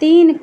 3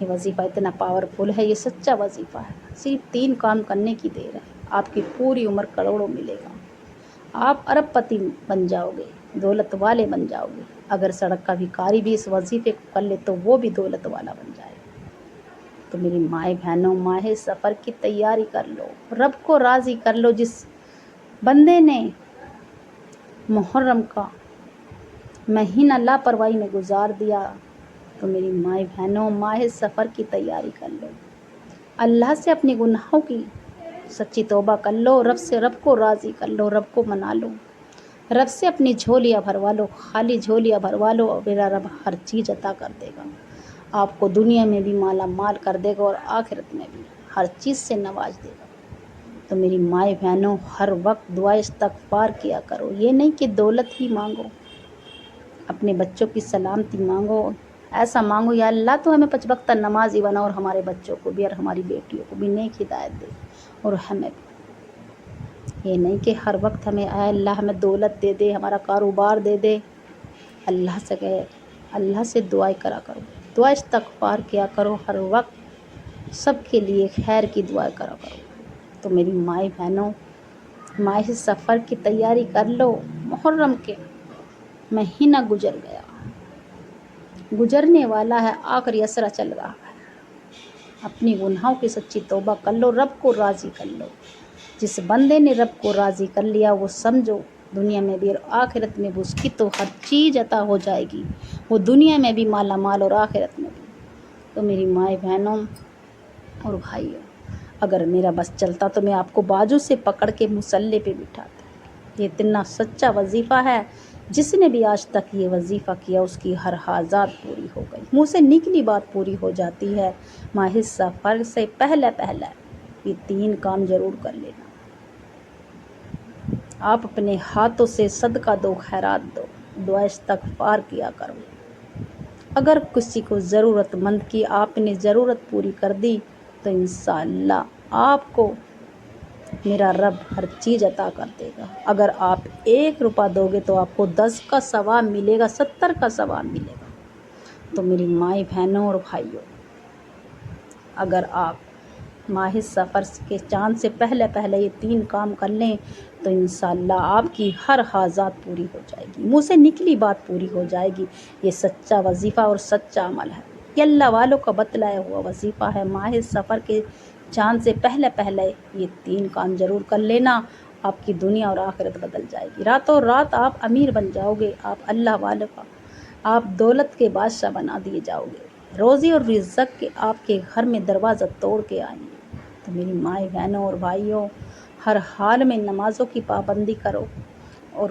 یہ وظیفہ اتنا پاورفل ہے، یہ سچا وظیفہ ہے۔ صرف 3 کام کرنے کی دیر ہے، آپ کی پوری عمر کروڑوں ملے گا، آپ ارب پتی بن جاؤ گے، دولت والے بن جاؤ گے۔ اگر سڑک کا بھکاری بھی اس وظیفے کو کر لے تو وہ بھی دولت والا بن جائے گا۔ تو میری مائیں بہنوں، ماہ سفر کی تیاری کر لو، رب کو راضی کر لو۔ جس بندے نے محرم کا مہینہ لاپرواہی میں گزار دیا، تو میری مائیں بہنوں، ماہ سفر کی تیاری کر لو، اللہ سے اپنے گناہوں کی سچی توبہ کر لو، رب کو راضی کر لو، رب کو منا لو، رب سے اپنی جھولیاں بھروا لو، خالی جھولیاں بھروا لو، اور میرا رب ہر چیز عطا کر دے گا، آپ کو دنیا میں بھی مالا مال کر دے گا اور آخرت میں بھی ہر چیز سے نواز دے گا۔ تو میری مائیں بہنوں، ہر وقت دعا استغفار کیا کرو، یہ نہیں کہ دولت ہی مانگو، اپنے بچوں کی سلامتی مانگو، ایسا مانگو یا اللہ تو ہمیں 5 وقت نمازی بنا، اور ہمارے بچوں کو بھی اور ہماری بیٹیوں کو بھی نیک ہدایت دے، اور ہمیں بھی یہ نہیں کہ ہر وقت ہمیں اے اللہ ہمیں دولت دے دے، ہمارا کاروبار دے دے۔ اللہ سے دعائیں کرا کرو، دعا استغفار کیا کرو، ہر وقت سب کے لیے خیر کی دعائیں کرا کرو۔ تو میری مائیں بہنوں، ماہ سفر کی تیاری کر لو، محرم کے مہینہ گزر گیا، گزرنے والا ہے، آخری اسرا چل رہا ہے، اپنی گناہوں کی سچی توبہ کر لو، رب کو راضی کر لو۔ جس بندے نے رب کو راضی کر لیا، وہ سمجھو دنیا میں بھی اور آخرت میں بھی اس کی تو ہر چیز عطا ہو جائے گی، وہ دنیا میں بھی مالا مال اور آخرت میں بھی۔ تو میری مائیں بہنوں اور بھائیوں، اگر میرا بس چلتا تو میں آپ کو بازو سے پکڑ کے مصلی پہ بٹھاتی۔ یہ اتنا سچا وظیفہ ہے، جس نے بھی آج تک یہ وظیفہ کیا اس کی ہر حاجات پوری ہو گئی، منہ سے نکلی بات پوری ہو جاتی ہے۔ ماہ سفر سے پہلے یہ 3 کام ضرور کر لینا۔ آپ اپنے ہاتھوں سے صدقہ دو، خیرات دو، دعا استغفار کیا کرو۔ اگر کسی کو ضرورت مند کی آپ نے ضرورت پوری کر دی، تو انشاءاللہ آپ کو میرا رب ہر چیز عطا کر دے گا۔ اگر آپ 1 روپیہ دو گے تو آپ کو 10 کا ثواب ملے گا، 70 کا ثواب ملے گا۔ تو میری مائیں بہنوں اور بھائیوں، اگر آپ ماہ سفر کے چاند سے پہلے یہ 3 کام کر لیں تو انشاءاللہ آپ کی ہر حاجات پوری ہو جائے گی، منہ سے نکلی بات پوری ہو جائے گی۔ یہ سچا وظیفہ اور سچا عمل ہے، یہ اللہ والوں کا بتلایا ہوا وظیفہ ہے۔ ماہ سفر کے چاند سے پہلے یہ 3 کام ضرور کر لینا، آپ کی دنیا اور آخرت بدل جائے گی، راتوں رات آپ امیر بن جاؤ گے، آپ اللہ والوں کا، آپ دولت کے بادشاہ بنا دیے جاؤ گے، روزی اور رزق کے آپ کے گھر میں دروازہ توڑ کے آئیں گے۔ تو میری مائیں بہنوں اور بھائیوں، ہر حال میں نمازوں کی پابندی کرو، اور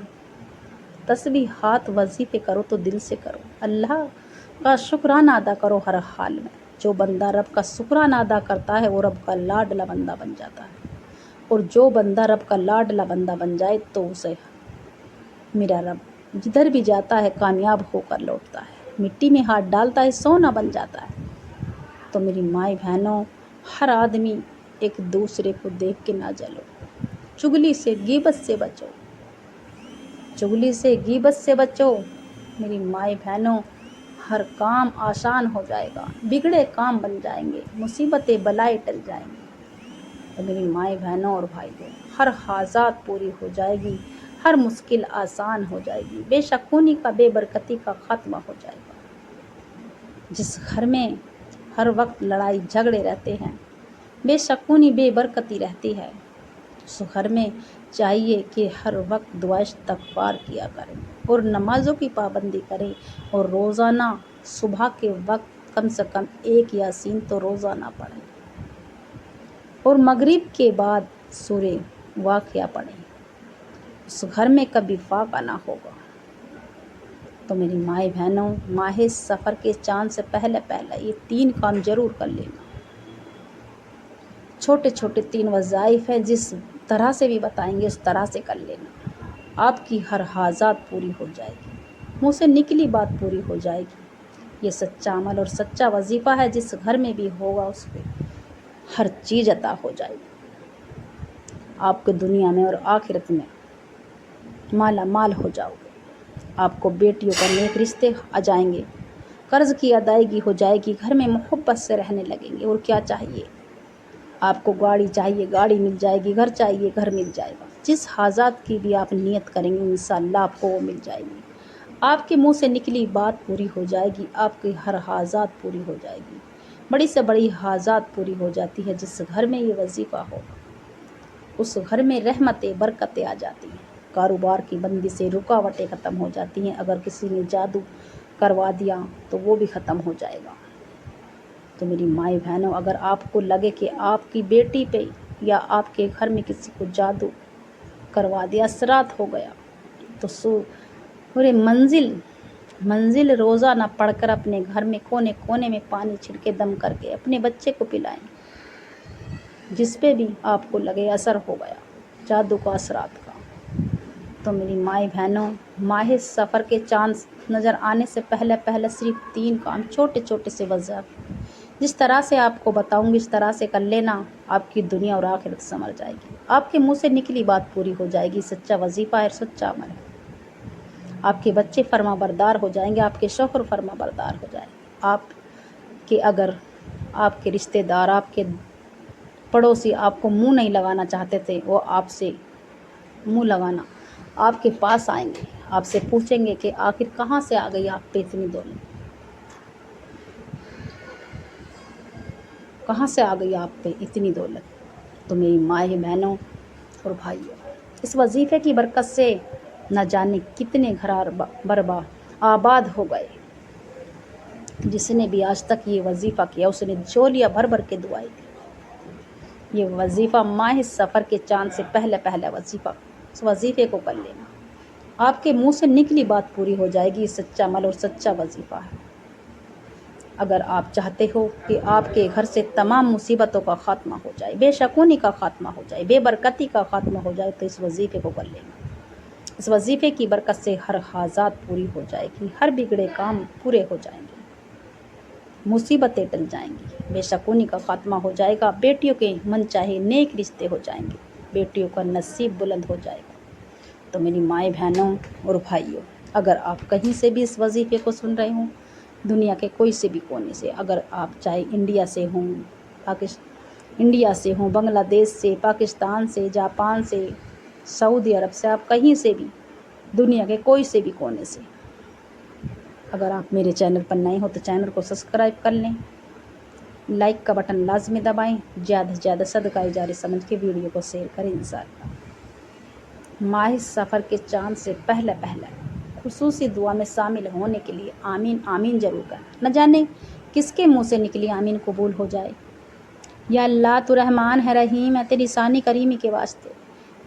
تسبیحات وظیفے کرو تو دل سے کرو، اللہ کا شکرانہ ادا کرو ہر حال میں۔ جو بندہ رب کا شکرانہ ادا کرتا ہے وہ رب کا لاڈلا بندہ بن جاتا ہے، اور جو بندہ رب کا لاڈلا بندہ بن جائے تو اسے میرا رب جدھر بھی جاتا ہے کامیاب ہو کر لوٹتا ہے، مٹی میں ہاتھ ڈالتا ہے سونا بن جاتا ہے۔ تو میری مائیں بہنوں، ہر آدمی ایک دوسرے کو دیکھ کے نہ جلو، چگلی سے غیبت سے بچو، چگلی سے غیبت سے بچو۔ میری مائیں بہنوں، ہر کام آسان ہو جائے گا، بگڑے کام بن جائیں گے، مصیبتیں بلائیں ٹل جائیں گی۔ تو میری مائیں بہنوں اور بھائیوں، ہر حاجات پوری ہو جائے گی، ہر مشکل آسان ہو جائے گی، بے شکونی کا، بے برکتی کا خاتمہ ہو جائے گا۔ جس گھر میں ہر وقت لڑائی جھگڑے رہتے ہیں، بے شکونی بے برکتی رہتی ہے، اس گھر میں چاہیے کہ ہر وقت دعا استغفار کیا کریں، اور نمازوں کی پابندی کریں، اور روزانہ صبح کے وقت کم سے کم 1 یاسین تو روزانہ پڑھیں، اور مغرب کے بعد سورہ واقعہ پڑھیں، اس گھر میں کبھی فاقہ نہ ہوگا۔ تو میری مائیں بہنوں، ماہ سفر کے چاند سے پہلے یہ 3 کام ضرور کر لینا۔ چھوٹے چھوٹے 3 وظائف ہیں، جس طرح سے بھی بتائیں گے اس طرح سے کر لینا، آپ کی ہر حاجات پوری ہو جائے گی، منہ سے نکلی بات پوری ہو جائے گی۔ یہ سچا عمل اور سچا وظیفہ ہے، جس گھر میں بھی ہوگا اس پہ ہر چیز عطا ہو جائے گی، آپ کو دنیا میں اور آخرت میں مالا مال ہو جاؤ گے، آپ کو بیٹیوں کا نیک رشتے آ جائیں گے، قرض کی ادائیگی ہو جائے گی، گھر میں محبت سے رہنے لگیں گے۔ اور کیا چاہیے آپ کو؟ گاڑی چاہیے، گاڑی مل جائے گی، گھر چاہیے، گھر مل جائے گا۔ جس حاجات کی بھی آپ نیت کریں گے انشاءاللہ آپ کو وہ مل جائے گی۔ آپ کے منہ سے نکلی بات پوری ہو جائے گی، آپ کی ہر حاجات پوری ہو جائے گی۔ بڑی سے بڑی حاجات پوری ہو جاتی ہے جس گھر میں یہ وظیفہ ہوگا، اس گھر میں رحمتیں برکتیں آ جاتی ہیں، کاروبار کی بندی سے رکاوٹیں ختم ہو جاتی ہیں۔ اگر کسی نے جادو کروا دیا تو وہ بھی ختم ہو جائے گا۔ تو میری مائیں بہنوں، اگر آپ کو لگے کہ آپ کی بیٹی پہ یا آپ کے گھر میں کسی کو جادو کروا دیا، اثرات ہو گیا، تو پورے منزل روزانہ پڑھ کر اپنے گھر میں کونے کونے میں پانی چھڑکے دم کر کے اپنے بچے کو پلائیں، جس پہ بھی آپ کو لگے اثر ہو گیا جادو کا، اثرات کا۔ تو میری مائیں بہنوں، ماہ سفر کے چاند نظر آنے سے پہلے صرف 3 کام، چھوٹے چھوٹے سے وظائف، جس طرح سے آپ کو بتاؤں گی اس طرح سے کر لینا، آپ کی دنیا اور آخرت سنور جائے گی۔ آپ کے منہ سے نکلی بات پوری ہو جائے گی، سچا وظیفہ ہے، سچا عمل ہے۔ آپ کے بچے فرما بردار ہو جائیں گے، آپ کے شوہر فرما بردار ہو جائیں گے۔ اگر آپ کے رشتہ دار، آپ کے پڑوسی آپ کو منہ نہیں لگانا چاہتے تھے، وہ آپ سے منہ لگانا آپ کے پاس آئیں گے، آپ سے پوچھیں گے کہ آخر کہاں سے آ گئی آپ پہ اتنی دولت، کہاں سے آ گئی آپ پہ اتنی دولت۔ تو میری مائیں بہنوں اور بھائیوں، اس وظیفے کی برکت سے نہ جانے کتنے گھر آباد ہو گئے۔ جس نے بھی آج تک یہ وظیفہ کیا اس نے جھولیاں بھر بھر کے دعائیں دی۔ یہ وظیفہ ماہ سفر کے چاند سے پہلا وظیفہ، اس وظیفے کو کر لینا، آپ کے منہ سے نکلی بات پوری ہو جائے گی۔ سچا عمل اور سچا وظیفہ ہے۔ اگر آپ چاہتے ہو کہ آپ کے گھر سے تمام مصیبتوں کا خاتمہ ہو جائے، بے شکونی کا خاتمہ ہو جائے، بے برکتی کا خاتمہ ہو جائے، تو اس وظیفے کو کر لینا۔ اس وظیفے کی برکت سے ہر حاجات پوری ہو جائے گی، ہر بگڑے کام پورے ہو جائیں گے، مصیبتیں ٹل جائیں گی، بے شکونی کا خاتمہ ہو جائے گا، بیٹیوں کے من چاہے نیک رشتے ہو جائیں گے، بیٹیوں کا نصیب بلند ہو جائے گا۔ تو میری مائیں بہنوں اور بھائیوں، اگر آپ کہیں سے بھی اس وظیفے کو سن رہے ہوں، دنیا کے کوئی سے بھی کونے سے، اگر آپ چاہے انڈیا سے ہوں، بنگلہ دیش سے، پاکستان سے، جاپان سے، سعودی عرب سے، آپ کہیں سے بھی، دنیا کے کوئی سے بھی کونے سے، اگر آپ میرے چینل پر نئے ہو تو چینل کو سبسکرائب کر لیں، لائک کا بٹن لازمی دبائیں، زیادہ سے زیادہ صدقہ جاری سمجھ کے ویڈیو کو شیئر کریں انشاءاللہ۔ ماہ سفر کے چاند سے پہلا خصوصی دعا میں شامل ہونے کے لیے آمین آمین ضرور کرنا۔ نہ جانے کس کے منہ سے نکلی آمین قبول ہو جائے۔ یا اللہ تو رحمان ہے، رحیم ہے، تیری شان کریمی کے واسطے۔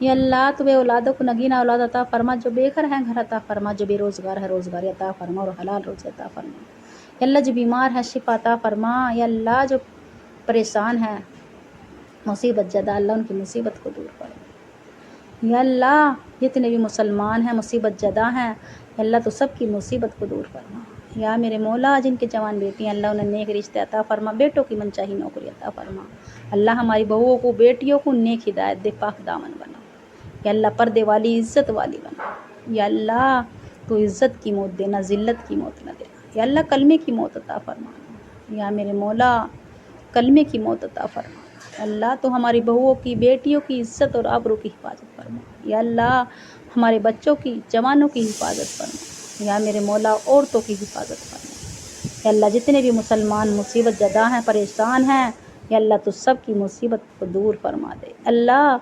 یا اللہ تو بے اولادوں کو نگینہ اولاد عطا فرما، جو بے گھر ہیں گھر عطا فرما، جو بے روزگار ہے روزگار عطا فرما اور حلال روزی عطا فرما۔ یا اللہ جو بیمار ہے شفا عطا فرما۔ یا اللہ جو پریشان ہے مصیبت زدہ، اللہ ان کی مصیبت کو دور فرما۔ یا اللہ جتنے بھی مسلمان ہیں مصیبت زدہ ہیں، یا اللہ تو سب کی مصیبت کو دور فرما۔ یا میرے مولا جن کے جوان بیٹی ہیں اللہ انہیں نیک رشتے عطا فرما، بیٹوں کی منچاہی نوکری عطا فرما۔ اللہ ہماری بہوؤں کو، بیٹیوں کو نیک ہدایت دے، پاک دامن بنا۔ یا اللہ پردے والی عزت والی بنا۔ یا اللہ تو عزت کی موت دینا، ذلت کی موت نہ دینا۔ یا اللہ کلمے کی موت عطا فرما۔ یا میرے مولا کلمے کی موت عطا فرما۔ اللہ تو ہماری بہوؤں کی، بیٹیوں کی عزت اور آبرو کی حفاظت فرما۔ یا اللہ ہمارے بچوں کی، جوانوں کی حفاظت فرما۔ یا میرے مولا عورتوں کی حفاظت فرما۔ یا اللہ جتنے بھی مسلمان مصیبت زدہ ہیں، پریشان ہیں، یا اللہ تو سب کی مصیبت کو دور فرما دے۔ اللہ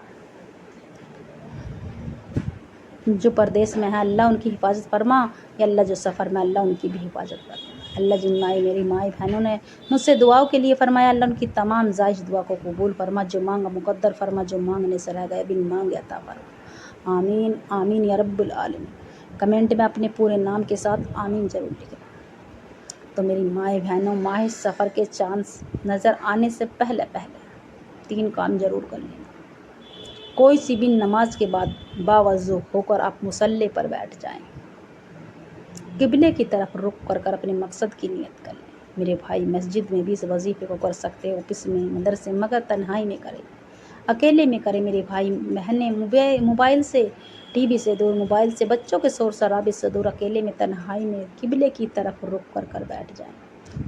جو پردیس میں ہیں اللہ ان کی حفاظت فرما۔ یا اللہ جو سفر میں اللہ ان کی بھی حفاظت فرما۔ اللہ جن میری مائیں بہنوں نے مجھ سے دعاؤں کے لیے فرمایا، اللہ ان کی تمام زائش دعا کو قبول فرما، جو مانگا مقدر فرما، جو مانگنے سے رہ گئے بن مانگے عطا فرما۔ آمین آمین یا رب العالمین۔ کمنٹ میں اپنے پورے نام کے ساتھ آمین ضرور لکھیں۔ تو میری مائیں بہنوں، ماہ سفر کے چاند نظر آنے سے پہلے 3 کام ضرور کر لینا۔ کوئی سی بھی نماز کے بعد باوضو ہو کر آپ مصلی پر بیٹھ جائیں، قبلے کی طرف رخ کر اپنے مقصد کی نیت کر لیں۔ میرے بھائی مسجد میں بھی اس وظیفے کو کر سکتے، آفس میں، مدرسے میں، مگر تنہائی میں کریں، اکیلے میں کریں۔ میرے بھائی بہنیں موبائل سے ٹی وی سے دور، موبائل سے، بچوں کے شور شرابے سے دور، اکیلے میں تنہائی میں قبلے کی طرف رخ کر بیٹھ جائیں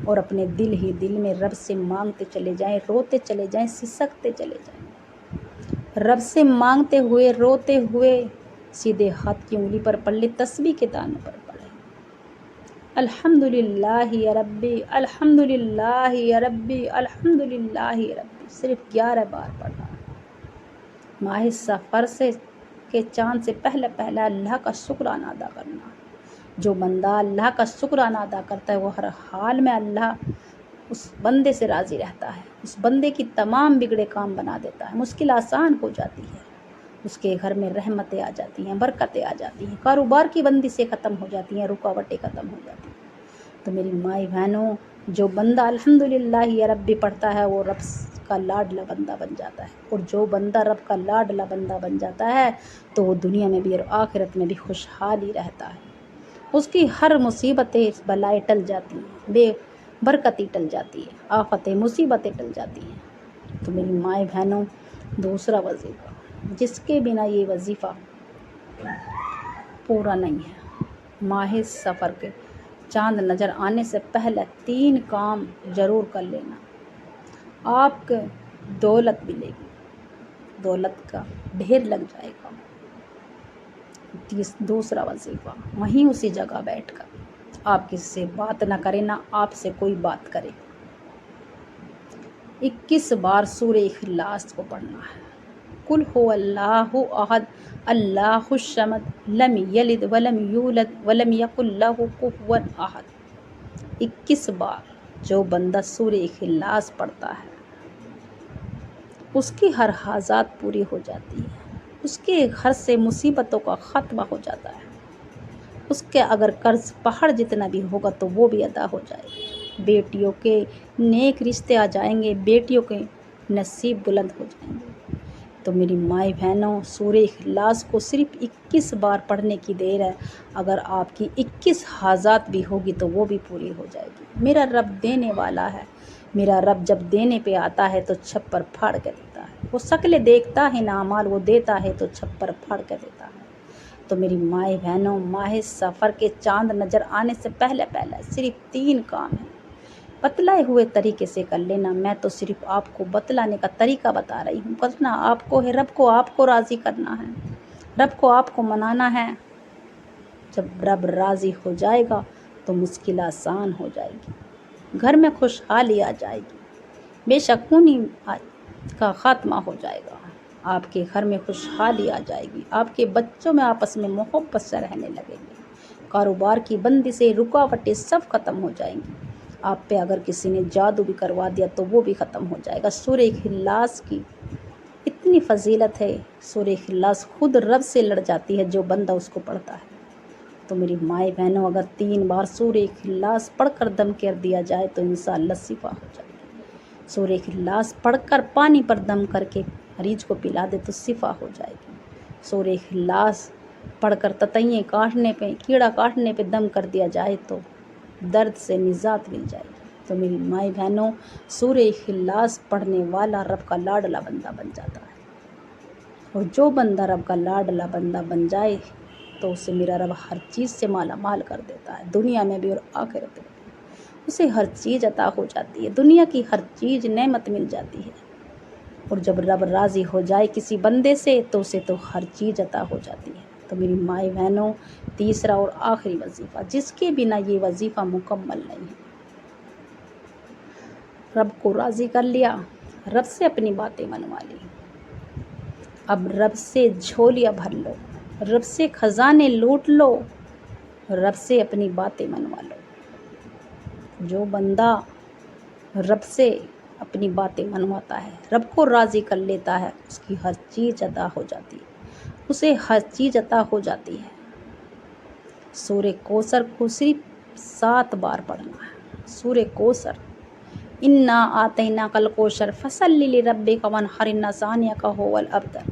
اور اپنے دل ہی دل میں رب سے مانگتے چلے جائیں، روتے چلے جائیں، سسکتے چلے جائیں، رب سے مانگتے ہوئے، روتے ہوئے، سیدھے ہاتھ کی انگلی پر پڑھ لے، تسبیح کے دانوں پر پڑھیں، الحمدللہ یا ربی، الحمدللہ یا ربی، الحمدللہ یا ربی، صرف 11 بار پڑھنا ہے۔ ماہ سفر کے چاند سے پہلے اللہ کا شکرانہ ادا کرنا ہے۔ جو بندہ اللہ کا شکرانہ ادا کرتا ہے وہ ہر حال میں اللہ اس بندے سے راضی رہتا ہے، اس بندے کی تمام بگڑے کام بنا دیتا ہے، مشکل آسان ہو جاتی ہے، اس کے گھر میں رحمتیں آ جاتی ہیں، برکتیں آ جاتی ہیں، کاروبار کی بندشیں ختم ہو جاتی ہیں، رکاوٹیں ختم ہو جاتی ہیں۔ تو میری مائی بہنوں، جو بندہ الحمدللہ یا ربی پڑھتا ہے وہ رب کا لاڈلا بندہ بن جاتا ہے، اور جو بندہ رب کا لاڈلا بندہ بن جاتا ہے تو وہ دنیا میں بھی اور آخرت میں بھی خوشحالی رہتا ہے، اس کی ہر مصیبتیں بلائیں ٹل جاتی ہیں، بے برکتی ٹل جاتی ہے، آفتیں مصیبتیں ٹل جاتی ہیں۔ تو میری مائی بہنوں، دوسرا وظیفہ جس کے بنا یہ وظیفہ پورا نہیں ہے، ماہ سفر کے چاند نظر آنے سے پہلے 3 کام ضرور کر لینا، آپ کو دولت ملے گی، دولت کا ڈھیر لگ جائے گا۔ دوسرا وظیفہ، وہیں اسی جگہ بیٹھ کر آپ کسی سے بات نہ کرے، نہ آپ سے کوئی بات کرے، 21 بار سورہ اخلاص کو پڑھنا ہے۔ قل هو اللہ احد اللہ الصمد لم یلد ولم یولد ولم یکن لہ کفوا احد، 21 بار جو بندہ سورہ اخلاص پڑھتا ہے اس کی ہر حاجات پوری ہو جاتی ہے، اس کے گھر سے مصیبتوں کا خاتمہ ہو جاتا ہے، اس کے اگر قرض پہاڑ جتنا بھی ہوگا تو وہ بھی ادا ہو جائے گا، بیٹیوں کے نیک رشتے آ جائیں گے، بیٹیوں کے نصیب بلند ہو جائیں گے۔ تو میری مائی بہنوں، سورہ اخلاص کو صرف 21 بار پڑھنے کی دیر ہے، اگر آپ کی 21 حاجات بھی ہوگی تو وہ بھی پوری ہو جائے گی۔ میرا رب دینے والا ہے، میرا رب جب دینے پہ آتا ہے تو چھپر پھاڑ کے دیتا ہے، وہ شکلیں دیکھتا ہے نہ اعمال، وہ دیتا ہے تو چھپر پھاڑ کے دیتا ہے۔ تو میری مائی بہنوں، ماہ سفر کے چاند نظر آنے سے پہلے صرف 3 کام ہیں، بتلائے ہوئے طریقے سے کر لینا۔ میں تو صرف آپ کو بتلانے کا طریقہ بتا رہی ہوں، کرنا آپ کو ہے، رب کو آپ کو راضی کرنا ہے، رب کو آپ کو منانا ہے۔ جب رب راضی ہو جائے گا تو مشکل آسان ہو جائے گی، گھر میں خوشحالی آ جائے گی، بے شکونی کا خاتمہ ہو جائے گا، آپ کے گھر میں خوشحالی آ جائے گی، آپ کے بچوں میں آپس میں محبت سے رہنے لگیں گے، کاروبار کی بندشیں، رکاوٹیں سب ختم ہو جائیں گی، آپ پہ اگر کسی نے جادو بھی کروا دیا تو وہ بھی ختم ہو جائے گا۔ سورہ اخلاص کی اتنی فضیلت ہے، سورہ اخلاص خود رب سے لڑ جاتی ہے جو بندہ اس کو پڑھتا ہے۔ تو میری مائی بہنوں، اگر 3 بار سورہ اخلاص پڑھ کر دم کر دیا جائے تو انشاءاللہ شفا ہو جائے گی، سورہ اخلاص پڑھ کر پانی پر دم کر کے مریض کو پلا دے تو شفا ہو جائے گی، سورہ اخلاص پڑھ کر تتائیں کاٹنے پہ، کیڑا کاٹنے پہ دم کر دیا جائے تو درد سے نجات مل جائے گی۔ تو میری مائی بہنوں، سورہ اخلاص پڑھنے والا رب کا لاڈلا بندہ بن جاتا ہے، اور جو بندہ رب کا لاڈلا بندہ بن جائے تو اسے میرا رب ہر چیز سے مالا مال کر دیتا ہے، دنیا میں بھی اور آخرت میں بھی، اسے ہر چیز عطا ہو جاتی ہے، دنیا کی ہر چیز نعمت مل جاتی ہے، اور جب رب راضی ہو جائے کسی بندے سے تو اسے تو ہر چیز عطا ہو جاتی ہے۔ تو میری مائی بہنوں، تیسرا اور آخری وظیفہ جس کے بنا یہ وظیفہ مکمل نہیں ہے، رب کو راضی کر لیا، رب سے اپنی باتیں منوا لی، اب رب سے جھولیاں بھر لو، رب سے خزانے لوٹ لو، رب سے اپنی باتیں منوا لو۔ جو بندہ رب سے اپنی باتیں منواتا ہے، رب کو راضی کر لیتا ہے، اس کی ہر چیز عطا ہو جاتی ہے، اسے ہر چیز عطا ہو جاتی ہے۔ سورہ کوثر کو صرف 7 بار پڑھنا ہے، سورہ کوثر، انا آتیناک الکوثر فصل لربک وانحر ان شانئک ھو الابتر،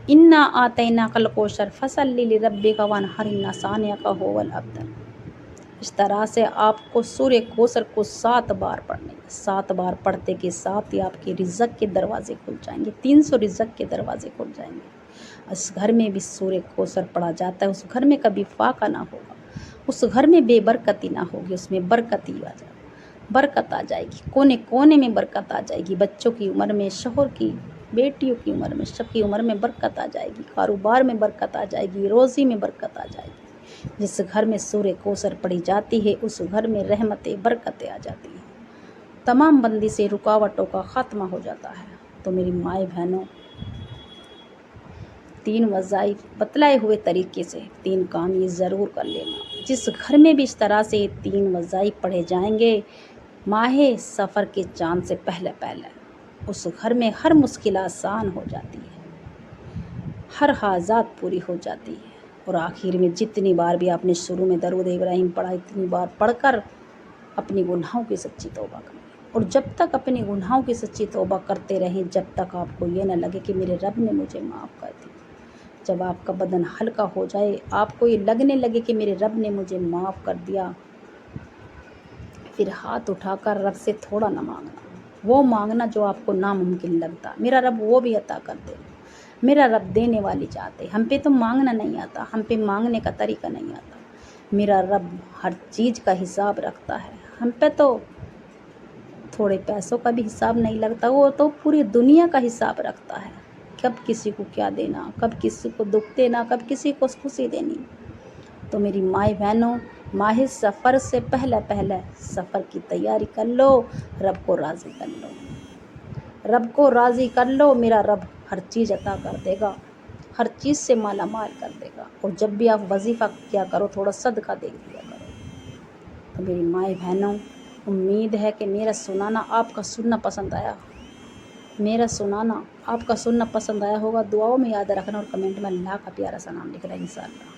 انا آتیناک الکوثر فصل لربک وانحر ان شانئک ھو الابتر۔ اس طرح سے آپ کو سورہ کوثر کو 7 بار پڑھنے، 7 بار پڑھتے کے ساتھ ہی آپ کے رزق کے دروازے کھل جائیں گے، 300 رزق کے دروازے کھل جائیں گے۔ اس گھر میں بھی سور کوثر پڑا جاتا ہے، اس گھر میں کبھی فاقہ نہ ہوگا، اس گھر میں بے برکتی نہ ہوگی، اس میں برکت آ جائے گی، کونے کونے میں برکت آ جائے گی، بچوں کی عمر میں، شوہر کی، بیٹیوں کی عمر میں، سب کی عمر میں برکت آ جائے گی، کاروبار میں برکت آ جائے گی، روزی میں برکت آ جائے گی۔ جس گھر میں سور کوثر پڑی جاتی ہے اس گھر میں رحمتیں، برکتیں آ جاتی ہیں، تمام بندی سے رکاوٹوں کا خاتمہ ہو جاتا ہے۔ تو میری مائیں بہنوں، 3 وظائف بتلائے ہوئے طریقے سے 3 کام یہ ضرور کر لینا۔ جس گھر میں بھی اس طرح سے 3 وظائف پڑھے جائیں گے ماہ سفر کے چاند سے پہلے اس گھر میں ہر مشکل آسان ہو جاتی ہے، ہر حاجات پوری ہو جاتی ہے، اور آخر میں جتنی بار بھی آپ نے شروع میں درود ابراہیم پڑھا، اتنی بار پڑھ کر اپنی گناہوں کی سچی توبہ کریں، اور جب تک اپنی گناہوں کی سچی توبہ کرتے رہیں جب تک آپ کو یہ نہ لگے کہ میرے رب نے مجھے معاف کر دی۔ جب آپ کا بدن ہلکا ہو جائے، آپ کو یہ لگنے لگے کہ میرے رب نے مجھے معاف کر دیا، پھر ہاتھ اٹھا کر رب سے تھوڑا نہ مانگنا، وہ مانگنا جو آپ کو ناممکن لگتا، میرا رب وہ بھی عطا کر دے، میرا رب دینے والی چاہتے، ہم پہ تو مانگنا نہیں آتا، ہم پہ مانگنے کا طریقہ نہیں آتا، میرا رب ہر چیز کا حساب رکھتا ہے، ہم پہ تو تھوڑے پیسوں کا بھی حساب نہیں لگتا، وہ تو پوری دنیا کا حساب رکھتا ہے، کب کسی کو کیا دینا، کب کسی کو دکھ دینا، کب کسی کو خوشی دینی۔ تو میری مائیں بہنوں، ماہ سفر سے پہلے سفر کی تیاری کر لو، رب کو راضی کر لو، رب کو راضی کر لو، میرا رب ہر چیز عطا کر دے گا، ہر چیز سے مالا مال کر دے گا۔ اور جب بھی آپ وظیفہ کیا کرو تھوڑا صدقہ دے دیا کرو۔ تو میری مائیں بہنوں، امید ہے کہ میرا سنانا آپ کا سننا پسند آیا، میرا سنانا آپ کا سننا پسند آیا ہوگا۔ دعاؤں میں یاد رکھنا اور کمنٹ میں اللہ کا پیارا سا نام لکھنا انشاءاللہ۔